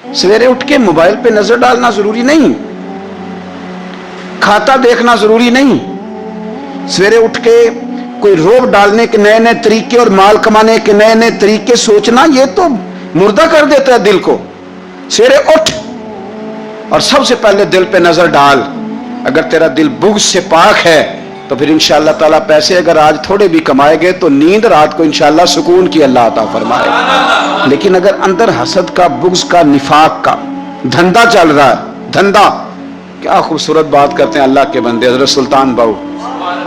सवेरे उठ के मोबाइल पे नजर डालना जरूरी नहीं, खाता देखना जरूरी नहीं, सवेरे उठ के कोई रोब डालने के नए नए तरीके और माल कमाने के नए नए तरीके सोचना, ये तो मुर्दा कर देता है दिल को। सवेरे उठ और सबसे पहले दिल पे नजर डाल। अगर तेरा दिल बुग़्ज़ से पाक है तो फिर इंशाअल्लाह ताला पैसे अगर आज थोड़े भी कमाए गए तो नींद रात को इंशाअल्लाह सुकून की अल्लाह अता फरमाए। लेकिन अगर अंदर हसद का, बुग़्ज़ का, निफाक का धंधा चल रहा है, धंधा, क्या खूबसूरत बात करते हैं अल्लाह के बंदे। हज़रत सुल्तान बाऊ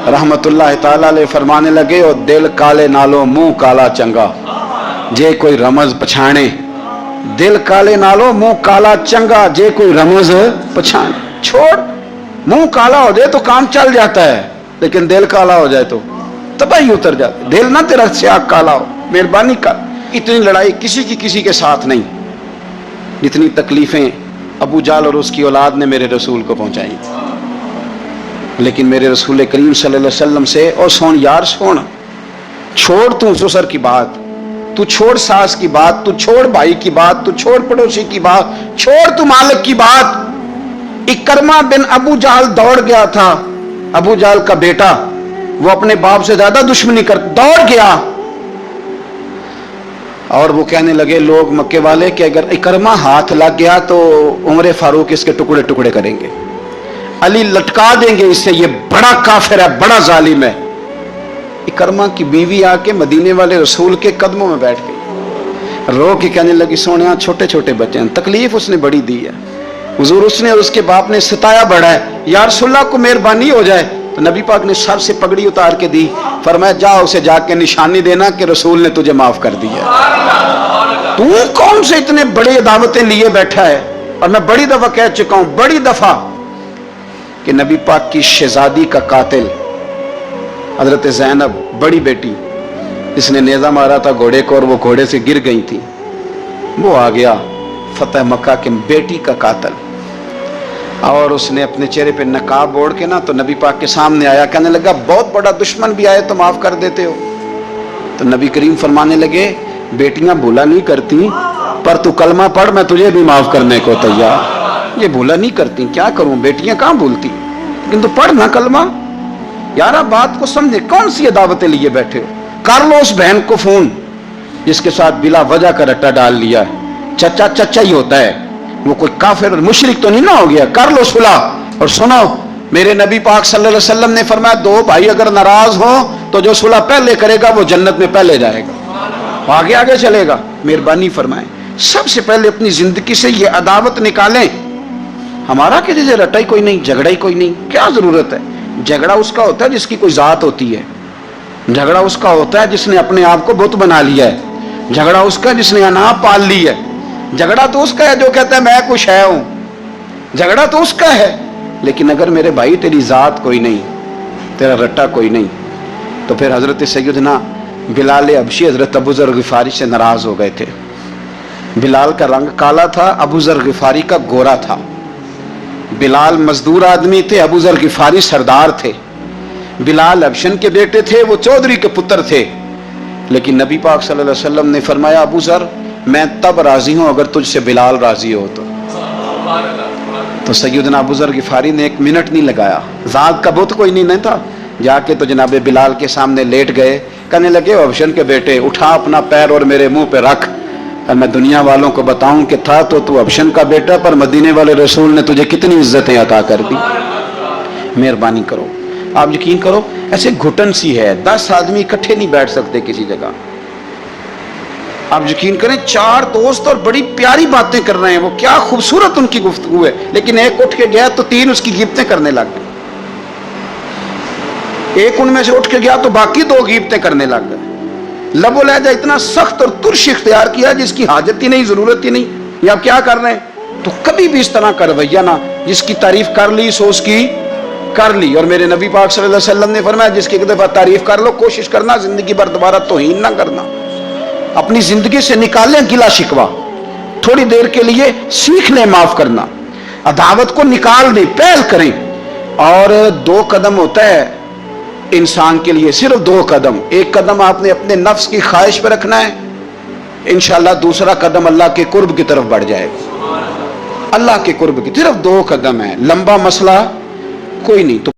रहमतुल्लाह ताला अलैह फरमाने लगे, और दिल काले नालो मुंह काला चंगा, जे कोई रमज पछाणे। दिल काले नालो मुंह काला चंगा, जे कोई रमज पछाणे। छोड़, मुंह काला हो जाए तो काम चल जाता है, लेकिन दिल काला हो जाए तो तबाही उतर जाती। दिल ना तेरा स्याह काला हो, मेहरबानी कर। इतनी लड़ाई किसी की किसी के साथ नहीं, जितनी तकलीफें अबू जाल और उसकी औलाद ने मेरे रसूल को पहुंचाई। लेकिन मेरे रसूल करीम सल्लल्लाहु अलैहि वसल्लम से, और सुन यार सुन, छोड़ तू ससुर की बात, तू छोड़ सास की बात, तू छोड़ भाई की बात, तू छोड़ पड़ोसी की बात, छोड़ तू मालिक की बात। इकरमा बिन अबू जाल दौड़ गया था, अबू जाल का बेटा, वो अपने बाप से ज्यादा दुश्मनी कर दौड़ गया। और वो कहने लगे लोग मक्के वाले कि अगर इकरमा हाथ लग गया तो उमर फारूक इसके टुकड़े टुकड़े करेंगे, अली लटका देंगे इससे, ये बड़ा काफिर है, बड़ा जालिम है। इकरमा की बीवी आके मदीने वाले रसूल के कदमों में बैठ गई, रो के कहने लगी सोनिया छोटे छोटे बच्चे हैं, तकलीफ उसने बड़ी दी है, हुजूर उसने और उसके बाप ने सताया बड़ा है, यार सुल्लाह को मेहरबानी हो जाए। तो नबी पाक ने सर से पगड़ी उतार के दी, फरमाया जा उसे जाके निशानी देना कि रसूल ने तुझे माफ कर दिया। तू कौन से इतने बड़े दावतें लिए बैठा है। और मैं बड़ी दफा कह चुका हूं, बड़ी दफा, कि नबी पाक की शहजादी का कातिल हजरत ज़ैनब, बड़ी बेटी, जिसने नेजा मारा था घोड़े को और वो घोड़े से गिर गई थी, वो आ गया फतेह मक्का के बेटी का कातिल, और उसने अपने चेहरे पे नकाब ओढ़ के ना तो नबी पाक के सामने आया, कहने लगा बहुत बड़ा दुश्मन भी आए तो माफ कर देते हो। तो नबी करीम फरमाने लगे बेटियां भूला नहीं करती, पर तू कलमा पढ़, मैं तुझे भी माफ करने को तैयार। ये भूला नहीं करती, क्या करूं, बेटियां कहां भूलती, लेकिन तू पढ़ ना कलमा। यार आप बात को समझे, कौन सी दावतें लिए बैठे हो। कर लो उस बहन को फोन जिसके साथ बिला वजह का रट्टा डाल लिया है, चचा चचा ही होता है, वो कोई काफिर और मुशरिक तो नहीं ना हो गया। कर लो सुलह। और सुनो, मेरे नबी पाक सल्लल्लाहु अलैहि वसल्लम ने फरमाया दो भाई अगर नाराज हो तो जो सुलह पहले करेगा वो जन्नत में पहले जाएगा, आगे आगे चलेगा। मेहरबानी फरमाएं, सबसे पहले अपनी जिंदगी से ये अदावत निकालें। हमारा किसी से रटा ही कोई नहीं, झगड़ा ही कोई नहीं, क्या जरूरत है। झगड़ा उसका होता है जिसकी कोई जात होती है, झगड़ा उसका होता है जिसने अपने आप को बुत बना लिया है, झगड़ा उसका जिसने अनाप पाल ली है, झगड़ा तो उसका है जो कहता है मैं कुछ है हूं, झगड़ा तो उसका है। लेकिन अगर मेरे भाई तेरी जात कोई नहीं, तेरा रट्टा कोई नहीं, तो फिर हजरत सैयदना बिलाल हबशी हजरत अबू ज़र गिफारी से नाराज हो गए थे। बिलाल का रंग काला था, अबू ज़र गिफारी का गोरा था। बिलाल मजदूर आदमी थे, अबू ज़र गिफारी सरदार थे। बिलाल हबशन के बेटे थे, वो चौधरी के पुत्र थे। लेकिन नबी पाक सल्लल्लाहु अलैहि वसल्लम ने फरमाया अबू ज़र मैं तब राजी हूं अगर तुझसे बिलाल राजी हो तो सैयदना अबू ज़र गिफारी ने एक मिनट नहीं लगाया, जात का बुत कोई नहीं था, जाके तो जनाब बिलाल के सामने लेट गए, कहने लगे हबशन के बेटे उठा अपना पैर और मेरे मुंह पे रख, और मैं दुनिया वालों को बताऊं कि था तो तू हबशन का बेटा, पर मदीने वाले रसूल ने तुझे कितनी इज्जतें अता कर दी। मेहरबानी करो, आप यकीन करो ऐसे घुटन सी है, 10 आदमी इकट्ठे नहीं बैठ सकते किसी जगह। आप यकीन करें 4 दोस्त और बड़ी प्यारी बातें कर रहे हैं, वो क्या खूबसूरत उनकी गुफ्तगू है, लेकिन एक उठ के गया तो 3 उसकी गिफ्तें करने लग गए, एक उनमें से उठ के गया तो बाकी 2 गिफ्तें करने लग गए। लबो लहजा इतना सख्त और तुर्श इख्तियार किया जिसकी हाजत ही नहीं, जरूरत ही नहीं, ये आप क्या कर रहे हैं। तो कभी भी इस तरह का रवैया ना, जिसकी तारीफ कर ली सो उसकी कर ली। और मेरे नबी पाक सल्लल्लाहु अलैहि वसल्लम ने फरमाया जिसकी एक दफा तारीफ कर लो कोशिश करना जिंदगी भर दोबारा तौहीन ना करना। अपनी जिंदगी से निकालें गिला शिकवा, थोड़ी देर के लिए सीख लें माफ करना, अदावत को निकाल दें, पहल करें। और 2 कदम होता है इंसान के लिए, सिर्फ 2 कदम। एक कदम आपने अपने नफ्स की ख्वाहिश पर रखना है, इंशाअल्लाह दूसरा कदम अल्लाह के कुर्ब की तरफ बढ़ जाएगा। अल्लाह के कुर्ब की सिर्फ 2 कदम है, लंबा मसला कोई नहीं। तो